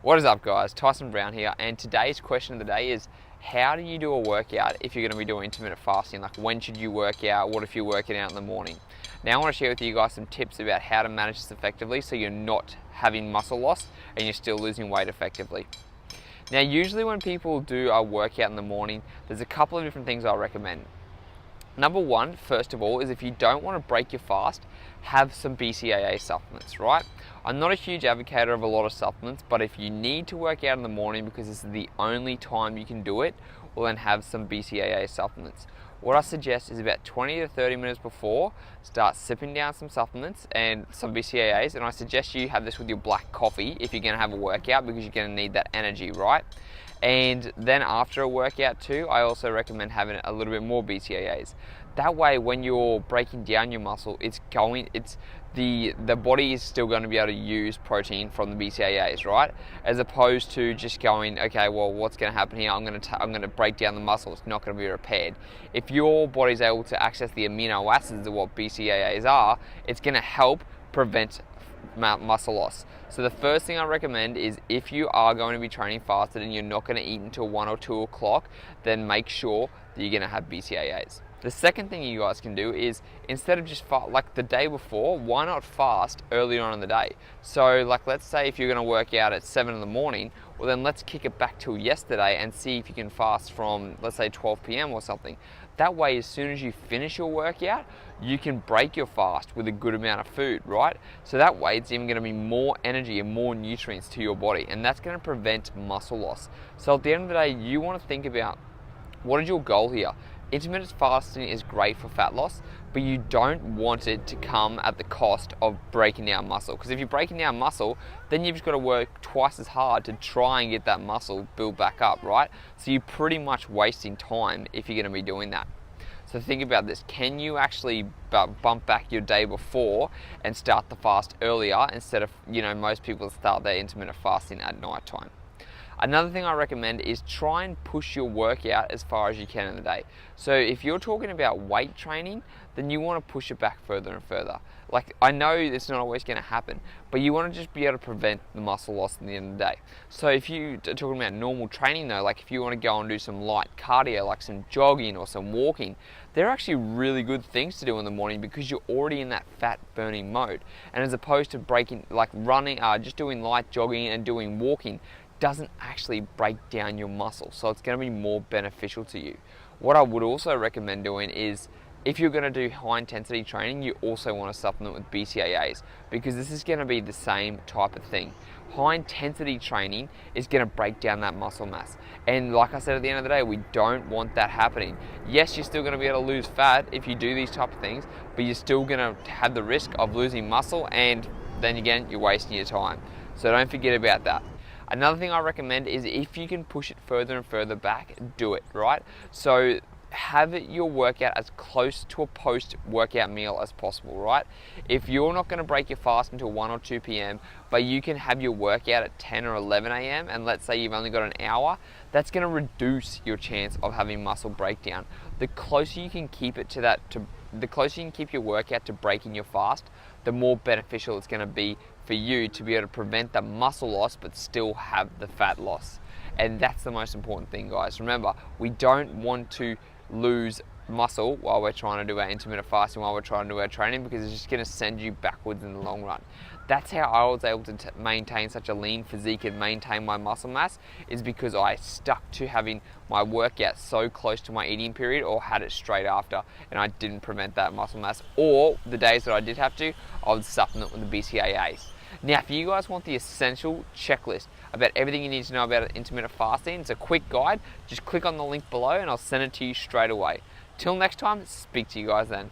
What is up guys, Tyson here, and today's question of the day is how do you do a workout if you're going to be doing intermittent fasting? Like, when should you work out? What if you're working out in the morning? Now I want to share with you guys some tips about how to manage this effectively so you're not having muscle loss and you're still losing weight effectively. Now usually when people do a workout in the morning, there's a couple of different things I'll recommend. Number one, first of all, is if you don't want to break your fast, have some BCAA supplements, right? I'm not a huge advocate of a lot of supplements, but if you need to work out in the morning because this is the only time you can do it, well then have some BCAA supplements. What I suggest is about 20 to 30 minutes before, start sipping down some supplements and some BCAAs, and I suggest you have this with your black coffee if you're going to have a workout because you're going to need that energy, right? And then after a workout too, I also recommend having a little bit more BCAAs. That way when you're breaking down your muscle, the body is still going to be able to use protein from the BCAAs, right? As opposed to just going, okay, well, what's going to happen here? I'm going to break down the muscle. It's not going to be repaired. If your body's able to access the amino acids of what BCAAs are, it's going to help prevent muscle loss. So the first thing I recommend is if you are going to be training fasted and you're not going to eat until 1 or 2 o'clock, then make sure that you're going to have BCAAs. The second thing you guys can do is, instead of just like the day before, why not fast earlier on in the day? So like, let's say if you're going to work out at 7 in the morning, well then let's kick it back till yesterday and see if you can fast from, let's say, 12 p.m. or something. That way, as soon as you finish your workout, you can break your fast with a good amount of food, right? So that way it's even going to be more energy and more nutrients to your body, and that's going to prevent muscle loss. So at the end of the day, you want to think about, what is your goal here? Intermittent fasting is great for fat loss, but you don't want it to come at the cost of breaking down muscle. Because if you're breaking down muscle, then you've just got to work twice as hard to try and get that muscle built back up, right? So you're pretty much wasting time if you're going to be doing that. So think about this. Can you actually bump back your day before and start the fast earlier instead of, most people start their intermittent fasting at night time? Another thing I recommend is try and push your workout as far as you can in the day. So if you're talking about weight training, then you want to push it back further and further. Like, I know it's not always going to happen, but you want to just be able to prevent the muscle loss at the end of the day. So if you are talking about normal training though, like if you want to go and do some light cardio, like some jogging or some walking, they're actually really good things to do in the morning because you're already in that fat burning mode. And as opposed to running, just doing light jogging and doing walking, doesn't actually break down your muscle, so it's going to be more beneficial to you. What I would also recommend doing is, if you're going to do high intensity training, you also want to supplement with BCAAs, because this is going to be the same type of thing. High intensity training is going to break down that muscle mass, and like I said, at the end of the day, we don't want that happening. Yes, you're still going to be able to lose fat if you do these type of things, but you're still going to have the risk of losing muscle, and then again, you're wasting your time. So don't forget about that. Another thing I recommend is, if you can push it further and further back, do it, right? So have your workout as close to a post-workout meal as possible, right? If you're not going to break your fast until 1 or 2 p.m., but you can have your workout at 10 or 11 a.m., and let's say you've only got an hour, that's going to reduce your chance of having muscle breakdown. The closer you can keep it to that, the closer you can keep your workout to breaking your fast, the more beneficial it's going to be for you to be able to prevent the muscle loss but still have the fat loss. And that's the most important thing, guys. Remember, we don't want to lose muscle while we're trying to do our intermittent fasting, while we're trying to do our training, because it's just going to send you backwards in the long run. That's how I was able to maintain such a lean physique and maintain my muscle mass, is because I stuck to having my workout so close to my eating period, or had it straight after, and I didn't prevent that muscle mass. Or the days that I did have to, I would supplement with the BCAAs. Now, if you guys want the essential checklist about everything you need to know about intermittent fasting, it's a quick guide, just click on the link below and I'll send it to you straight away. Till next time, speak to you guys then.